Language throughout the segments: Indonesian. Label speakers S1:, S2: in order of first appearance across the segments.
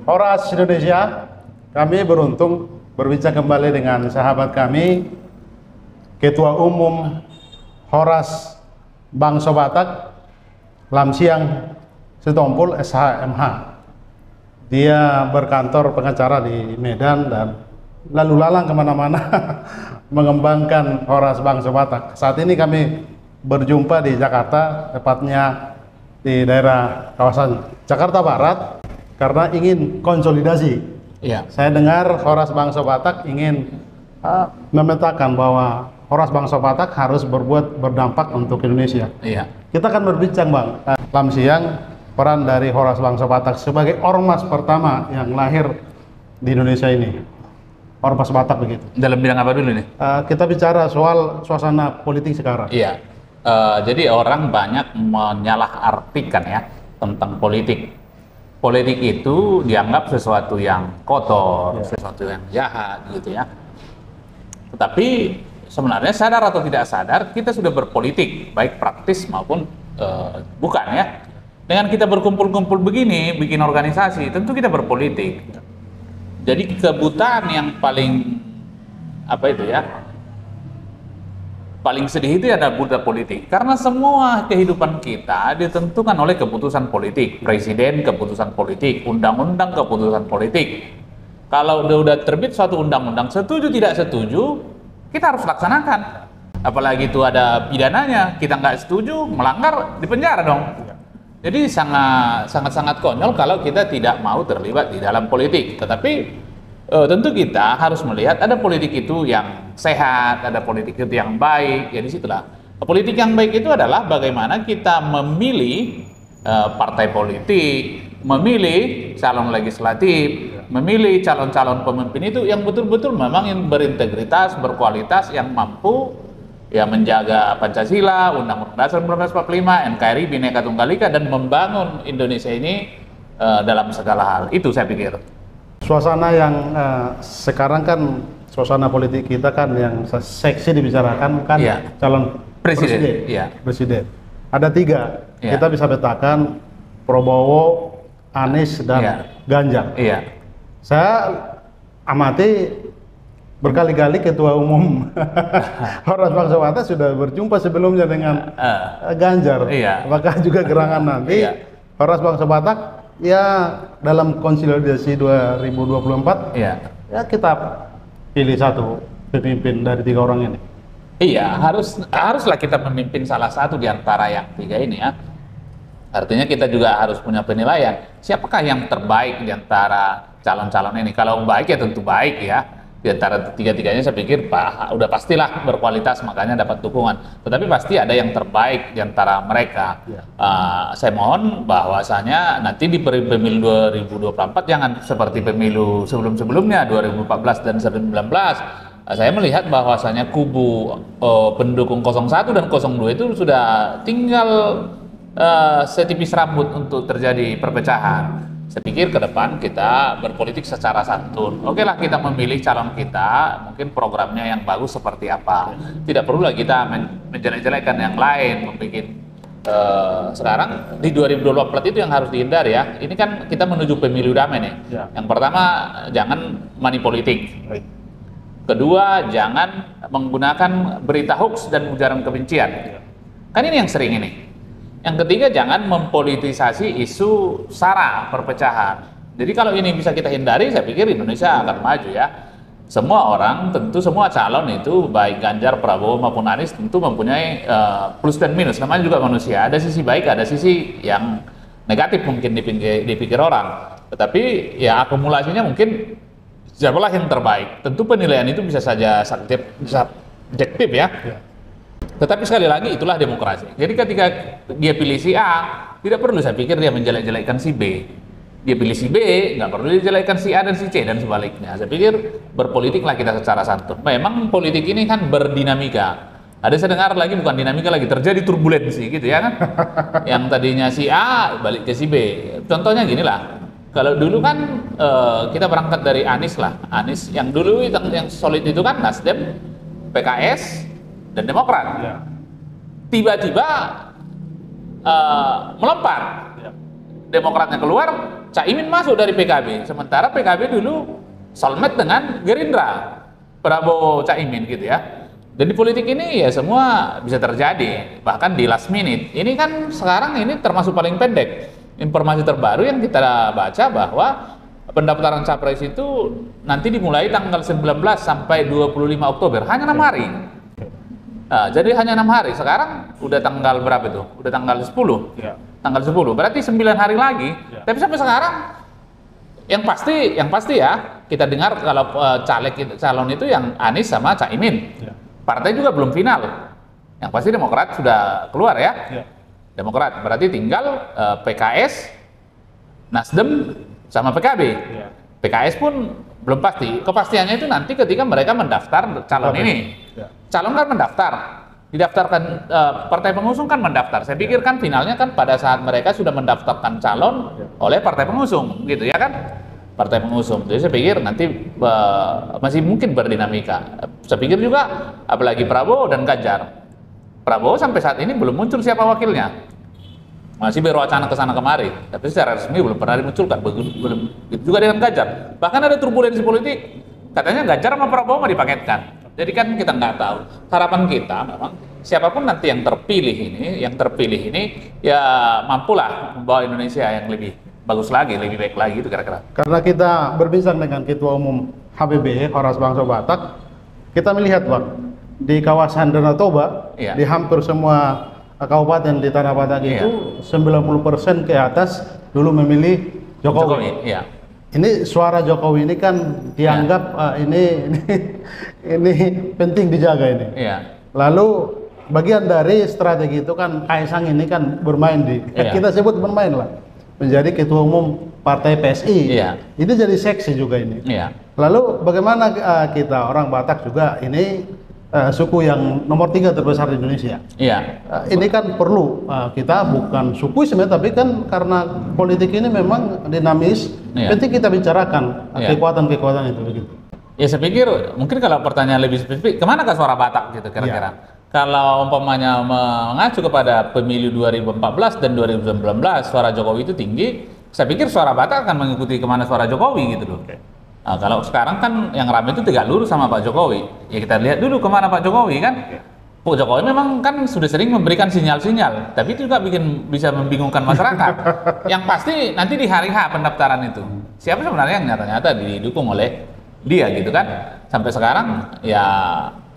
S1: Horas Indonesia, kami beruntung berbincang kembali dengan sahabat kami, Ketua Umum Horas Bangsa Batak, Lamsiang Sitompul SHMH. Dia berkantor pengacara di Medan dan lalu lalang kemana-mana mengembangkan Horas Bangsa Batak. Saat ini kami berjumpa di Jakarta, tepatnya di daerah kawasan Jakarta Barat, karena ingin konsolidasi.
S2: Iya.
S1: Saya dengar Horas Bangsa Batak ingin memetakan bahwa Horas Bangsa Batak harus berdampak untuk Indonesia.
S2: Iya.
S1: Kita akan berbincang, Bang. Lamsiang, peran dari Horas Bangsa Batak sebagai ormas pertama yang lahir di Indonesia ini. Ormas Batak begitu.
S2: Dalam bidang apa dulu nih?
S1: Kita bicara soal suasana politik sekarang.
S2: Iya. Jadi orang banyak menyalahartikan ya tentang politik. Politik itu dianggap sesuatu yang kotor, sesuatu yang jahat gitu ya. Tetapi sebenarnya sadar atau tidak sadar kita sudah berpolitik, baik praktis maupun bukan ya. Dengan kita berkumpul-kumpul begini, bikin organisasi, tentu kita berpolitik. Jadi kebutaan yang paling paling sedih itu ada buta politik, karena semua kehidupan kita ditentukan oleh keputusan politik, presiden keputusan politik, undang-undang keputusan politik. Kalau udah terbit suatu undang-undang, setuju tidak setuju, kita harus laksanakan. Apalagi itu ada pidananya, kita nggak setuju, melanggar, dipenjara dong. Jadi sangat konyol kalau kita tidak mau terlibat di dalam politik. Tetapi tentu kita harus melihat ada politik itu yang sehat, ada politik itu yang baik. Ya disitulah. Politik yang baik itu adalah bagaimana kita memilih partai politik, memilih calon legislatif, memilih calon-calon pemimpin itu yang betul-betul memang yang berintegritas, berkualitas, yang mampu ya menjaga Pancasila, Undang-Undang Dasar 1945, NKRI, Bhinneka Tunggal Ika, dan membangun Indonesia ini dalam segala hal. Itu saya pikir.
S1: Suasana yang sekarang kan suasana politik kita kan yang seksi dibicarakan kan calon presiden. Presiden. Ada 3. Kita bisa petakan Prabowo, Anies, dan Ganjar. Saya amati berkali-kali Ketua Umum Horas Bangsa Batak sudah berjumpa sebelumnya dengan Ganjar. Apakah juga gerangan nanti Horas Bangsa Batak ya dalam konsolidasi 2024 ya kita pilih satu pemimpin dari 3 orang ini.
S2: Iya, haruslah kita memimpin salah satu di antara yang 3 ini ya. Artinya kita juga harus punya penilaian. Siapakah yang terbaik di antara calon-calon ini? Kalau baik ya tentu baik ya. Di antara 3-tiganya saya pikir udah pastilah berkualitas, makanya dapat dukungan. Tetapi pasti ada yang terbaik di antara mereka. Saya mohon bahwasanya nanti di pemilu 2024 jangan seperti pemilu sebelum-sebelumnya 2014 dan 2019. Saya melihat bahwasanya kubu pendukung 01 dan 02 itu sudah tinggal setipis rambut untuk terjadi perpecahan. Saya pikir ke depan kita berpolitik secara santun. Oke lah, kita memilih calon kita, mungkin programnya yang bagus seperti apa. Tidak perlu lah kita menjelek-jelekkan yang lain, membuat sekarang di 2024 itu yang harus dihindari ya. Ini kan kita menuju pemilu damai nih. Yang pertama, jangan money politik. Kedua, jangan menggunakan berita hoax dan ujaran kebencian. Kan ini yang sering ini. Yang ketiga, jangan mempolitisasi isu SARA, perpecahan. Jadi kalau ini bisa kita hindari, saya pikir Indonesia akan maju ya. Semua orang, tentu semua calon itu, baik Ganjar, Prabowo maupun Anies, tentu mempunyai plus dan minus. Namanya juga manusia, ada sisi baik, ada sisi yang negatif mungkin dipikir orang. Tetapi ya akumulasinya mungkin siapalah yang terbaik. Tentu penilaian itu bisa saja subjektif ya. Tetapi sekali lagi itulah demokrasi. Jadi ketika dia pilih si A, tidak perlu saya pikir dia menjelek-jelekkan si B. Dia pilih si B, nggak perlu dijelekkan si A dan si C dan sebaliknya. Saya pikir berpolitiklah kita secara santun. Memang politik ini kan berdinamika. Ada saya dengar lagi bukan dinamika lagi, terjadi turbulensi gitu ya kan. Yang tadinya si A balik ke si B. Contohnya gini lah. Kalau dulu kan kita berangkat dari Anies lah. Anies yang dulu yang solid itu kan Nasdem, PKS, dan Demokrat. Tiba-tiba melempar. Demokratnya keluar, Caimin masuk dari PKB, sementara PKB dulu soulmate dengan Gerindra, Prabowo Caimin gitu ya. Dan di politik ini ya semua bisa terjadi, bahkan di last minute. Ini kan sekarang ini termasuk paling pendek. Informasi terbaru yang kita baca bahwa pendaftaran capres itu nanti dimulai tanggal 19 sampai 25 Oktober, hanya 6 hari. Nah, jadi hanya 6 hari. Sekarang udah tanggal berapa itu? Udah tanggal 10. Ya. Tanggal 10. Berarti 9 hari lagi. Ya. Tapi sampai sekarang yang pasti ya, kita dengar kalau caleg calon itu yang Anies sama Caimin. Ya. Partai juga belum final. Yang pasti Demokrat sudah keluar ya. Ya. Demokrat. Berarti tinggal PKS, Nasdem sama PKB. Ya. PKS pun belum pasti. Kepastiannya itu nanti ketika mereka mendaftar calon ini. Ya. Calon kan mendaftar, didaftarkan partai pengusung kan mendaftar. Saya pikir kan finalnya kan pada saat mereka sudah mendaftarkan calon oleh partai pengusung, gitu ya kan? Partai pengusung. Jadi saya pikir nanti masih mungkin berdinamika. Saya pikir juga apalagi Prabowo dan Ganjar. Prabowo sampai saat ini belum muncul siapa wakilnya. Masih berwacana ke sana kemari, tapi secara resmi belum pernah dimunculkan. Belum. Itu juga dengan Ganjar. Bahkan ada turbulensi politik. Katanya Ganjar sama Prabowo mau dipaketkan. Jadi kan kita nggak tahu. Harapan kita memang siapapun nanti yang terpilih ini ya mampulah membawa Indonesia yang lebih bagus lagi, lebih baik lagi itu kira-kira.
S1: Karena kita berbincang dengan Ketua Umum HBB, Horas Bangsa Batak, kita melihat Bang, di kawasan Danau Toba, iya, di hampir semua kabupaten di Tanah Batak itu, iya, 90% ke atas dulu memilih Jokowi. Iya. Ini suara Jokowi ini kan dianggap ini penting dijaga ini. Iya. Lalu bagian dari strategi itu kan Kaisang ini kan bermain iya, kita sebut bermain lah, menjadi ketua umum partai PSI. Iya. Ini jadi seksi juga ini. Iya. Lalu bagaimana kita orang Batak juga ini suku yang nomor 3 terbesar di Indonesia. Iya. Ini kan perlu kita bukan suku sebenarnya, tapi kan karena politik ini memang dinamis, iya, penting kita bicarakan kekuatan-kekuatan itu begitu.
S2: Ya saya pikir mungkin kalau pertanyaan lebih spesifik, kemana ke suara Batak gitu kira-kira? Iya. Kalau umpamanya mengacu kepada pemilu 2014 dan 2019 suara Jokowi itu tinggi, saya pikir suara Batak akan mengikuti kemana suara Jokowi gitu loh. Okay. Nah, kalau sekarang kan yang ramai itu tegak lurus sama Pak Jokowi. Ya kita lihat dulu kemana Pak Jokowi kan. Pak Jokowi memang kan sudah sering memberikan sinyal-sinyal, tapi itu juga bisa membingungkan masyarakat. Yang pasti nanti di hari H pendaftaran itu, siapa sebenarnya yang nyata-nyata didukung oleh dia gitu kan. Sampai sekarang ya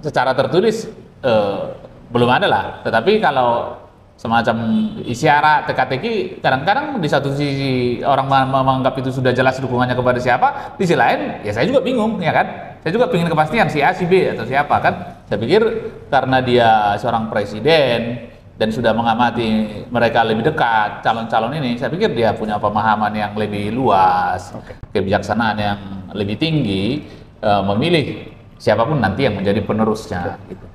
S2: secara tertulis belum ada lah. Tetapi kalau semacam isyarat, teka-teki, kadang-kadang di satu sisi orang menganggap itu sudah jelas dukungannya kepada siapa, di sisi lain ya saya juga bingung ya kan, saya juga ingin kepastian si A, si B atau siapa kan. Saya pikir karena dia seorang presiden dan sudah mengamati mereka lebih dekat, calon-calon ini, saya pikir dia punya pemahaman yang lebih luas, kebijaksanaan yang lebih tinggi, memilih siapapun nanti yang menjadi penerusnya gitu.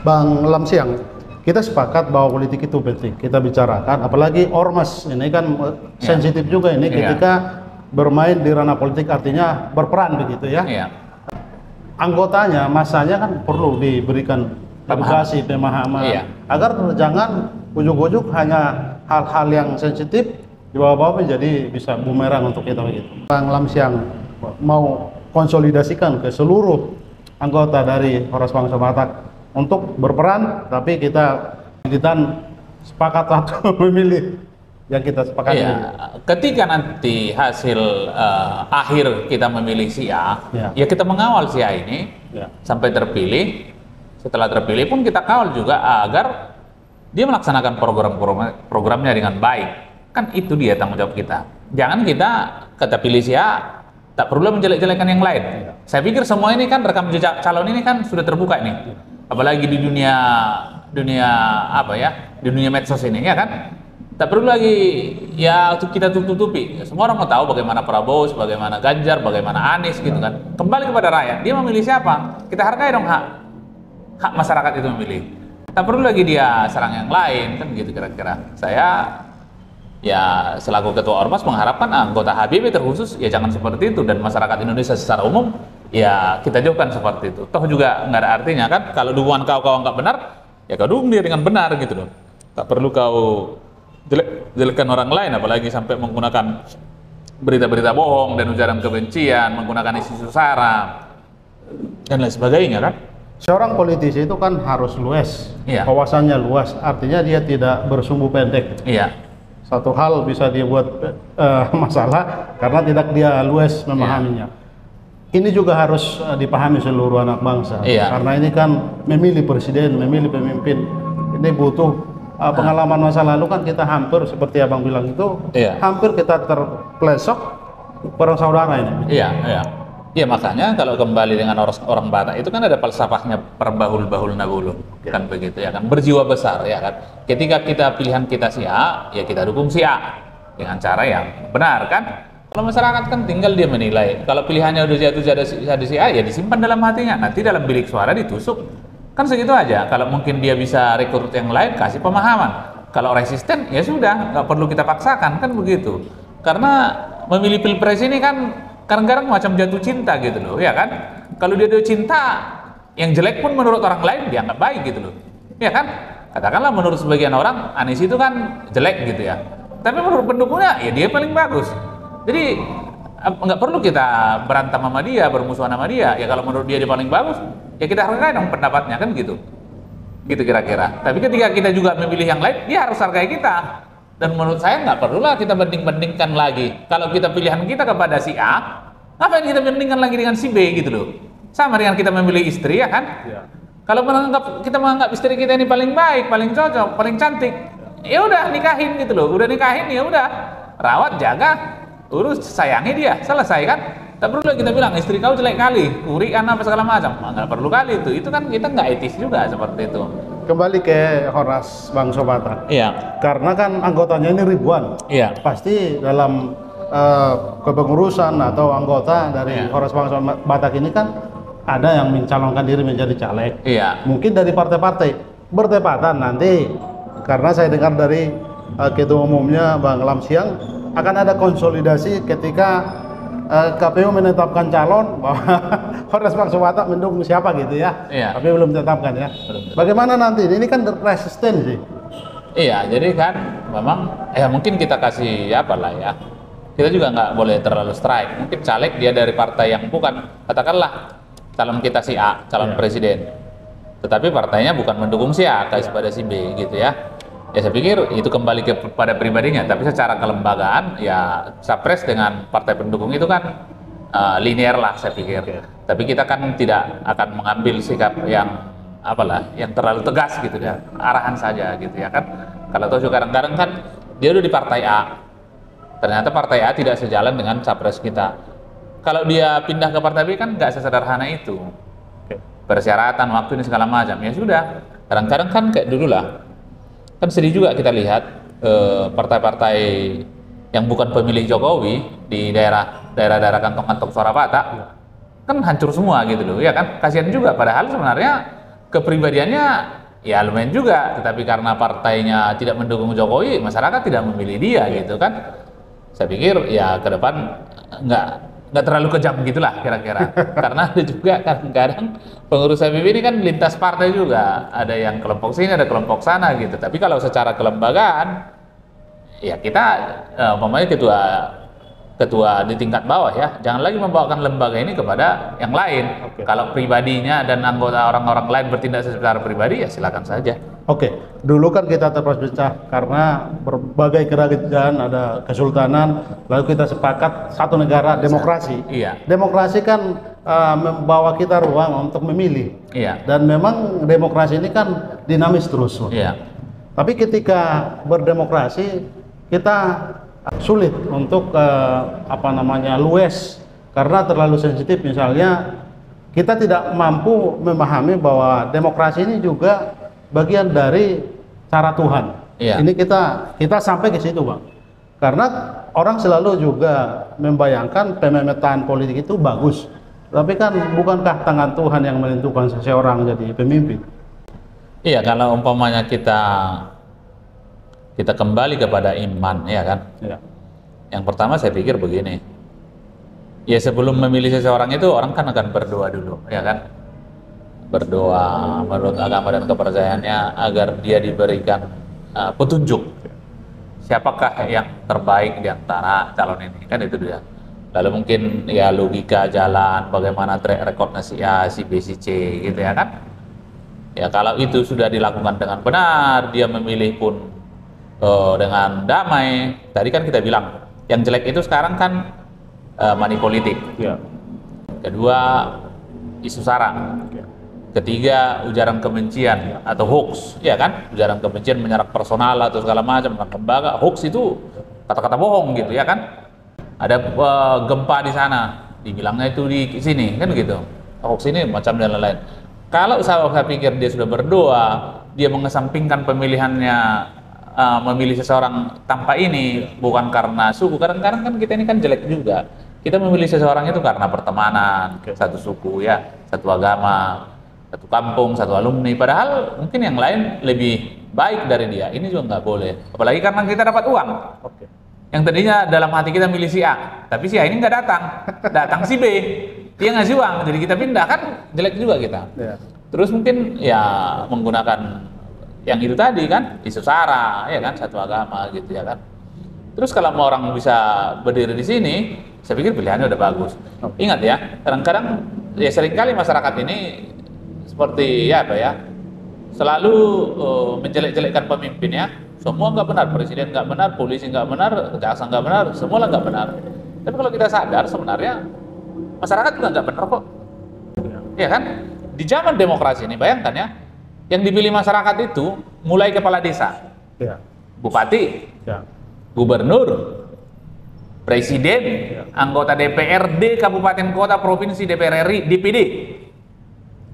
S1: Bang Lamsiang, kita sepakat bahwa politik itu penting kita bicarakan, apalagi ormas ini kan sensitif juga ini ketika bermain di ranah politik, artinya berperan begitu ya. Anggotanya, masanya kan perlu diberikan edukasi, pemahaman, agar jangan ujuk-ujuk hanya hal-hal yang sensitif dibawa-bawa menjadi bisa bumerang untuk kita begitu. Bang Lamsiang mau konsolidasikan ke seluruh anggota dari Horas Bangsa Batak untuk berperan, tapi kita sepakat satu memilih yang kita sepakati.
S2: Ya, ketika nanti hasil akhir kita memilih si A, ya kita mengawal si A ini sampai terpilih. Setelah terpilih pun kita kawal juga agar dia melaksanakan programnya dengan baik. Kan itu dia tanggung jawab kita. Jangan kita pilih si A, tak perlu menjelek-jelekan yang lain. Saya pikir semua ini kan rekam jejak calon ini kan sudah terbuka nih. Apalagi di dunia di dunia medsos ini ya kan, tak perlu lagi ya untuk kita tutupi. Semua orang mau tahu bagaimana Prabowo, bagaimana Ganjar, bagaimana Anies gitu kan. Kembali kepada rakyat, dia memilih siapa, kita hargai dong hak masyarakat itu memilih. Tak perlu lagi dia serang yang lain kan gitu kira-kira. Saya ya selaku ketua ormas mengharapkan anggota HBB terkhusus ya jangan seperti itu, dan masyarakat Indonesia secara umum ya kita jauhkan seperti itu. Toh juga nggak ada artinya kan, kalau dukungan kau nggak benar, ya kau dukung dia dengan benar gitu loh. Tak perlu kau jelekkan orang lain, apalagi sampai menggunakan berita-berita bohong dan ujaran kebencian, menggunakan isu-isu sara dan lain sebagainya kan.
S1: Seorang politisi itu kan harus luas,
S2: Iya.
S1: wawasannya luas, artinya dia tidak bersumbu pendek.
S2: Iya.
S1: Satu hal bisa dia buat masalah karena tidak dia luas memahaminya. Ini juga harus dipahami seluruh anak bangsa.
S2: Iya.
S1: Karena ini kan memilih presiden, memilih pemimpin, ini butuh pengalaman masa lalu kan kita hampir seperti abang bilang itu,
S2: Iya.
S1: hampir kita terpelesok perang saudara ini.
S2: Iya, iya. Iya, makanya kalau kembali dengan orang Batak itu kan ada falsafahnya perbahul-bahul nabulu, kan begitu ya kan, berjiwa besar ya kan. Ketika kita pilihan kita si A, ya kita dukung si A dengan cara yang benar kan. Kalau masyarakat kan tinggal dia menilai. Kalau pilihannya udah jatuh jadi si A, ya disimpan dalam hatinya. Nanti dalam bilik suara ditusuk. Kan segitu aja. Kalau mungkin dia bisa rekrut yang lain, kasih pemahaman. Kalau resisten, ya sudah, nggak perlu kita paksakan, kan begitu. Karena memilih pilpres ini kan kadang-kadang macam jatuh cinta gitu loh, ya kan? Kalau dia jatuh cinta, yang jelek pun menurut orang lain dia nggak baik gitu loh, ya kan? Katakanlah menurut sebagian orang Anies itu kan jelek gitu ya, tapi menurut pendukungnya ya dia paling bagus. Jadi nggak perlu kita berantem sama dia, bermusuhan sama dia. Ya kalau menurut dia paling bagus, ya kita hargai dong pendapatnya kan gitu, gitu kira-kira. Tapi ketika kita juga memilih yang lain, dia harus hargai kita. Dan menurut saya nggak perlulah kita banding-bandingkan lagi. Kalau kita pilihan kita kepada si A, ngapain kita bandingkan lagi dengan si B gitu loh. Sama dengan kita memilih istri ya kan.
S1: Ya.
S2: Kalau kita menganggap istri kita ini paling baik, paling cocok, paling cantik, ya udah nikahin gitu loh. Udah nikahin ya udah, rawat, jaga, urus, sayangi dia, selesai kan. Tak perlu kita bilang istri kau jelek kali, urian apa segala macam. Nggak perlu kali itu kan kita nggak etis juga seperti itu.
S1: Kembali ke Horas Bangsa Batak.
S2: Iya.
S1: Karena kan anggotanya ini ribuan.
S2: Iya.
S1: Pasti dalam kepengurusan atau anggota dari Horas Bangsa Batak ini kan ada yang mencalonkan diri menjadi caleg.
S2: Iya.
S1: Mungkin dari partai-partai bertepatan nanti. Karena saya dengar dari ketua umumnya Bang Lamsiang akan ada konsolidasi ketika KPU menetapkan calon bahwa Horas Bangsa Batak mendukung siapa gitu ya.
S2: Iya.
S1: Tapi belum ditetapkan ya. Bagaimana nanti? Ini kan resisten sih.
S2: Iya, jadi kan memang ya mungkin kita kasih apa lah ya. Kita juga nggak boleh terlalu strike. Mungkin caleg dia dari partai yang bukan, katakanlah calon kita si A, calon presiden. Tetapi partainya bukan mendukung si A, kasih pada si B gitu ya. Ya saya pikir itu kembali kepada pribadinya, tapi secara kelembagaan ya Capres dengan partai pendukung itu kan linear lah saya pikir. Tapi kita kan tidak akan mengambil sikap yang apalah, yang terlalu tegas gitu ya, arahan saja gitu ya kan. Kalau toh kadang-kadang kan dia udah di partai A, ternyata partai A tidak sejalan dengan Capres kita. Kalau dia pindah ke partai B kan nggak sesederhana itu. Persyaratan waktu ini segala macam ya sudah. Kadang-kadang kan kayak dulu lah. Kan sedih juga kita lihat partai-partai yang bukan pemilih Jokowi di daerah-daerah kantong-kantong suara Batak kan hancur semua gitu loh ya kan, kasihan juga padahal sebenarnya kepribadiannya ya lumayan juga, tetapi karena partainya tidak mendukung Jokowi masyarakat tidak memilih dia gitu kan. Saya pikir ya ke depan nggak terlalu kejam gitulah kira-kira. Karena ada juga kadang-kadang pengurus HPB ini kan lintas partai juga, ada yang kelompok sini ada kelompok sana gitu. Tapi kalau secara kelembagaan ya kita umpamanya ketua di tingkat bawah ya, jangan lagi membawakan lembaga ini kepada yang lain. Kalau pribadinya dan anggota orang-orang lain bertindak secara pribadi ya silakan saja.
S1: Dulu kan kita terpecah karena berbagai kerajaan, ada kesultanan, lalu kita sepakat satu negara demokrasi.
S2: Iya.
S1: Demokrasi kan membawa kita ruang untuk memilih.
S2: Iya.
S1: Dan memang demokrasi ini kan dinamis terus.
S2: Iya.
S1: Tapi ketika berdemokrasi kita sulit untuk luas karena terlalu sensitif. Misalnya kita tidak mampu memahami bahwa demokrasi ini juga bagian dari cara Tuhan.
S2: Iya.
S1: Ini kita sampai ke situ, Bang. Karena orang selalu juga membayangkan pemetaan politik itu bagus. Tapi kan bukankah tangan Tuhan yang menentukan seseorang jadi pemimpin?
S2: Iya, kalau umpamanya kita kembali kepada iman, ya kan?
S1: Ya.
S2: Yang pertama saya pikir begini, ya sebelum memilih seseorang itu orang kan akan berdoa dulu, ya kan? Berdoa menurut agama dan kepercayaannya agar dia diberikan petunjuk siapakah yang terbaik di antara calon ini, kan itu dia. Lalu mungkin ya logika jalan, bagaimana track recordnya si A, si B, si C gitu ya kan. Ya kalau itu sudah dilakukan dengan benar, dia memilih pun dengan damai. Tadi kan kita bilang, yang jelek itu sekarang kan money politik.
S1: Ya.
S2: Kedua, isu sara.
S1: Ya.
S2: Ketiga, ujaran kebencian atau hoax, ya kan? Ujaran kebencian menyerang personal atau segala macam, lembaga. Hoax itu kata-kata bohong gitu ya kan? Ada gempa di sana, dibilangnya itu di sini, kan gitu. Hoax ini macam dan lain-lain. Kalau saya pikir dia sudah berdoa, dia mengesampingkan pemilihannya, memilih seseorang tanpa ini, bukan karena suku. Kadang-kadang kan kita ini kan jelek juga. Kita memilih seseorang itu karena pertemanan, satu suku ya, satu agama, satu kampung, satu alumni. Padahal mungkin yang lain lebih baik dari dia. Ini juga nggak boleh. Apalagi karena kita dapat uang.
S1: Oke.
S2: Yang tadinya dalam hati kita milih si A, tapi si A ini nggak datang, datang si B. Dia ngasih uang, jadi kita pindah, kan jelek juga kita.
S1: Ya.
S2: Terus mungkin ya menggunakan yang itu tadi kan, isu sara, ya kan, satu agama gitu ya kan. Terus kalau mau orang bisa berdiri di sini, saya pikir pilihannya udah bagus. Ingat ya, kadang-kadang ya seringkali masyarakat ini seperti ya apa ya, selalu menjelek-jelekkan pemimpinnya. Semua nggak benar, presiden nggak benar, polisi nggak benar, kejaksaan nggak benar, semua nggak benar. Tapi kalau kita sadar sebenarnya masyarakat juga nggak benar kok, ya kan? Di zaman demokrasi ini, bayangkan ya, yang dipilih masyarakat itu mulai kepala desa,
S1: Ya.
S2: bupati,
S1: Ya.
S2: gubernur, presiden, anggota DPRD, kabupaten kota, provinsi, DPR RI, DPD.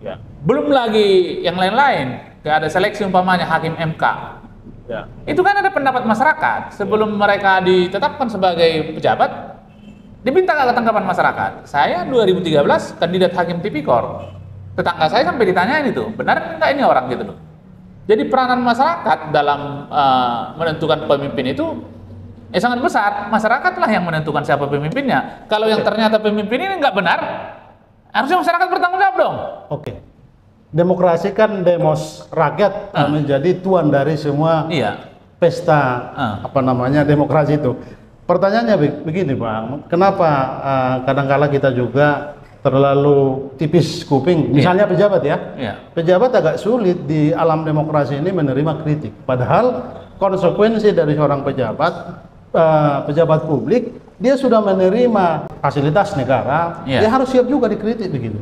S1: Ya.
S2: Belum lagi yang lain-lain, kayak ada seleksi umpamanya hakim MK.
S1: Ya.
S2: Itu kan ada pendapat masyarakat sebelum mereka ditetapkan sebagai pejabat, diminta tanggapan masyarakat. Saya 2013 kandidat hakim tipikor. Tetangga saya sampai ditanyain itu, benar enggak ini orang gitu loh. Jadi peranan masyarakat dalam menentukan pemimpin itu sangat besar. Masyarakatlah yang menentukan siapa pemimpinnya. Kalau yang ternyata pemimpin ini nggak benar, harusnya masyarakat bertanggung jawab dong.
S1: Oke. Demokrasi kan demos rakyat menjadi tuan dari semua pesta apa namanya demokrasi itu. Pertanyaannya begini Bang, kenapa kadang-kala kita juga terlalu tipis kuping? Misalnya pejabat ya, pejabat agak sulit di alam demokrasi ini menerima kritik. Padahal konsekuensi dari seorang pejabat publik, dia sudah menerima fasilitas negara, dia harus siap juga dikritik begitu.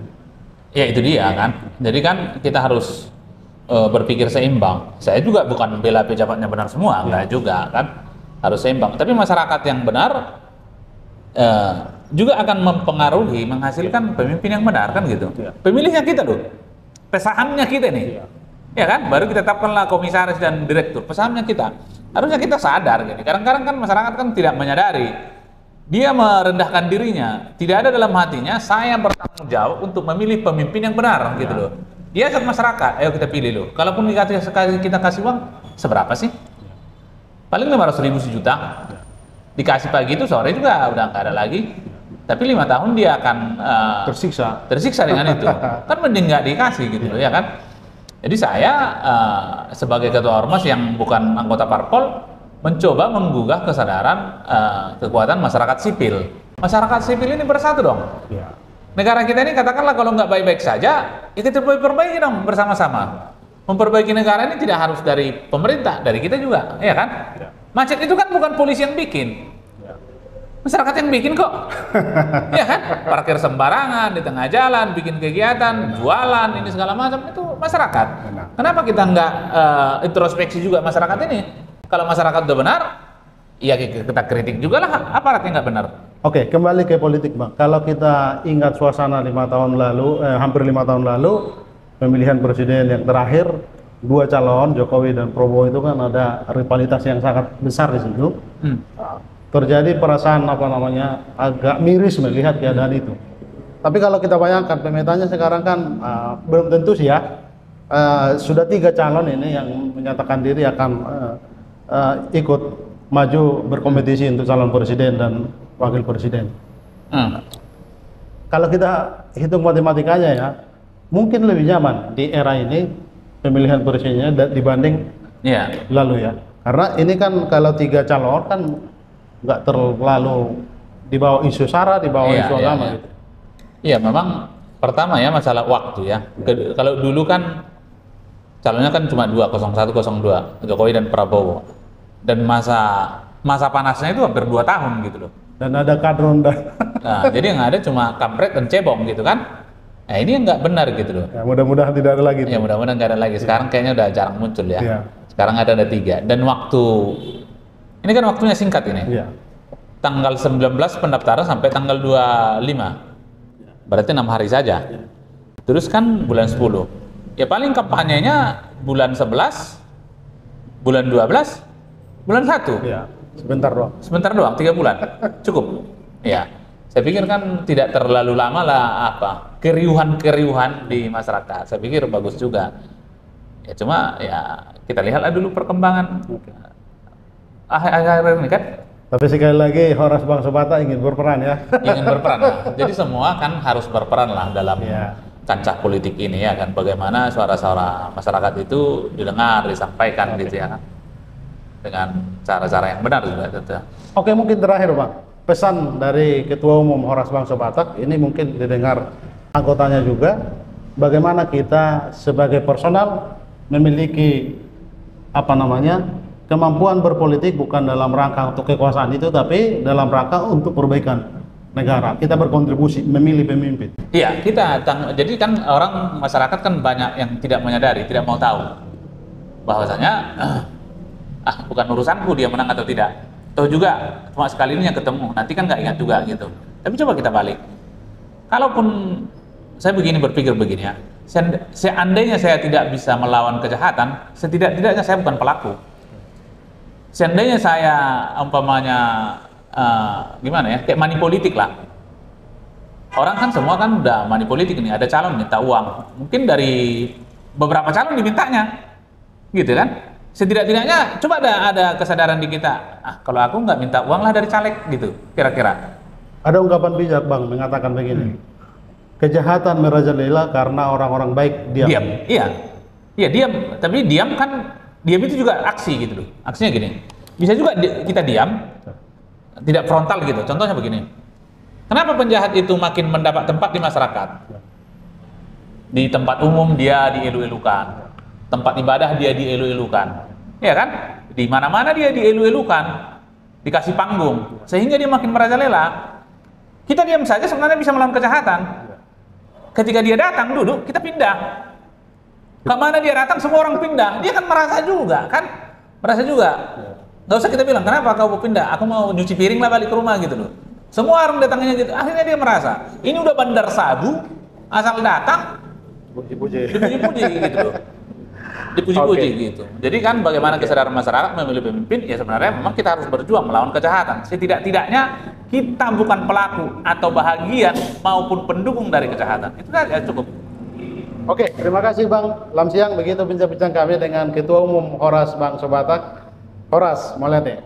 S2: Ya itu dia kan. Jadi kan kita harus berpikir seimbang. Saya juga bukan bela pejabatnya benar semua, enggak juga kan. Harus seimbang. Tapi masyarakat yang benar juga akan mempengaruhi, menghasilkan pemimpin yang benar kan gitu. Pemilihnya kita loh, pesahamnya kita nih. Ya kan, baru kita tetapkanlah komisaris dan direktur. Pesahamnya kita. Harusnya kita sadar gini. Kadang-kadang kan masyarakat kan tidak menyadari. Dia merendahkan dirinya, tidak ada dalam hatinya saya bertanggung jawab untuk memilih pemimpin yang benar gitu loh. Dia ke masyarakat, ayo kita pilih loh. Kalaupun kita kasih uang, seberapa sih? Paling 500.000 sejuta. Dikasih pagi itu sore juga udah nggak ada lagi. Tapi 5 tahun dia akan tersiksa dengan itu. Kan mending nggak dikasih gitu loh ya kan. Jadi saya sebagai ketua ormas yang bukan anggota parpol mencoba menggugah kesadaran kekuatan masyarakat sipil. Masyarakat sipil ini bersatu dong. Ya. Negara kita ini katakanlah kalau nggak baik-baik saja, ya kita perbaiki dong bersama-sama. Memperbaiki negara ini tidak harus dari pemerintah, dari kita juga, ya kan? Ya. Macet itu kan bukan polisi yang bikin, masyarakat yang bikin kok, ya kan? Parkir sembarangan di tengah jalan, bikin kegiatan, jualan ini segala macam itu masyarakat. Kenapa kita nggak introspeksi juga masyarakat ini? Kalau masyarakat udah benar, ya kita kritik juga lah aparat yang nggak benar.
S1: Oke, kembali ke politik Bang. Kalau kita ingat suasana 5 tahun lalu, hampir 5 tahun lalu, pemilihan presiden yang terakhir, 2 calon Jokowi dan Prabowo itu kan ada rivalitas yang sangat besar di situ. Terjadi perasaan apa namanya agak miris melihat keadaan itu. Tapi kalau kita bayangkan pemetanya sekarang kan belum tentu sih ya. Sudah 3 calon ini yang menyatakan diri akan ikut maju berkompetisi untuk calon presiden dan wakil presiden. Kalau kita hitung matematikanya ya, mungkin lebih nyaman di era ini pemilihan presidennya dibanding lalu ya. Karena ini kan kalau 3 calon kan nggak terlalu dibawa isu sara, dibawa isu agama gitu.
S2: Iya, memang pertama ya masalah waktu ya. Kalau dulu kan calonnya kan cuma 2, 01, 02, Jokowi dan Prabowo. Dan masa panasnya itu hampir 2 tahun gitu loh.
S1: Dan ada kadron
S2: Nah, jadi yang ada cuma kampret dan cebong gitu kan. Nah, ini yang nggak benar gitu loh.
S1: Ya, mudah-mudahan tidak ada lagi.
S2: Ya, mudah-mudahan nggak ada lagi. Sekarang kayaknya udah jarang muncul ya.
S1: Ya.
S2: Sekarang ada 3. Dan waktu, ini kan waktunya singkat ini.
S1: Ya.
S2: Tanggal 19 pendaftaran sampai tanggal 25. Berarti 6 hari saja. Terus kan bulan 10. Ya paling kampanyenya bulan 11, bulan 12, bulan 1.
S1: Ya. Sebentar doang.
S2: Sebentar doang, 3 bulan. Cukup. Ya. Saya pikir kan tidak terlalu lama lah keriuhan-keriuhan di masyarakat. Saya pikir bagus juga. Ya cuma ya kita lihatlah dulu perkembangan akhir-akhir ini kan.
S1: Tapi sekali lagi Horas Bangsa Batak ingin berperan ya.
S2: Ingin berperan lah. Jadi semua kan harus berperan lah dalam kancah politik ini ya kan. Bagaimana suara-suara masyarakat itu didengar, disampaikan gitu ya kan. Dengan cara-cara yang benar juga tentu.
S1: Oke, mungkin terakhir Bang. Pesan dari Ketua Umum Horas Bangsa Batak ini mungkin didengar anggotanya juga, bagaimana kita sebagai personal memiliki kemampuan berpolitik bukan dalam rangka untuk kekuasaan itu, tapi dalam rangka untuk perbaikan negara. Kita berkontribusi memilih pemimpin.
S2: Iya, jadi kan orang masyarakat kan banyak yang tidak menyadari, tidak mau tahu bahwasanya bukan urusanku dia menang atau tidak. Toh juga cuma sekali ini yang ketemu, nanti kan nggak ingat juga gitu. Tapi coba kita balik. Kalaupun saya berpikir begini ya, seandainya saya tidak bisa melawan kejahatan, setidak-tidaknya saya bukan pelaku. Seandainya saya kayak money politik lah. Orang kan semua kan udah money politik nih, ada calon minta uang. Mungkin dari beberapa calon dimintanya, gitu kan? Setidak-tidaknya coba ada kesadaran di kita. Kalau aku nggak minta uang lah dari caleg gitu, kira-kira.
S1: Ada ungkapan bijak Bang mengatakan begini. Kejahatan merajalela karena orang-orang baik diam.
S2: Iya, diam. Tapi diam itu juga aksi gitu loh. Aksinya gini. Bisa juga kita diam, tidak frontal gitu. Contohnya begini. Kenapa penjahat itu makin mendapat tempat di masyarakat? Di tempat umum dia dielu-elukan. Tempat ibadah dia dielu-elukan, ya kan? Di mana-mana dia dielu-elukan, dikasih panggung, sehingga dia makin merajalela. Kita diam saja sebenarnya bisa melawan kejahatan. Ketika dia datang duduk, kita pindah. Kemana dia datang, semua orang pindah. Dia kan merasa juga, kan? Merasa juga. Nggak usah kita bilang, kenapa kau mau pindah? Aku mau nyuci piring lah balik ke rumah gitu loh. Semua orang datangnya gitu. Akhirnya dia merasa, ini udah bandar sabu, asal datang, dipuji gitu loh. Dipuji-puji gitu. Jadi kan bagaimana kesadaran masyarakat memilih pemimpin, ya sebenarnya memang kita harus berjuang melawan kejahatan. Setidak-tidaknya kita bukan pelaku atau bahagian maupun pendukung dari kejahatan. Itu saja cukup.
S1: Oke, terima kasih Bang Lamsiang. Begitu bincang-bincang kami dengan Ketua Umum Horas Bangsa Batak, Horas Moleté.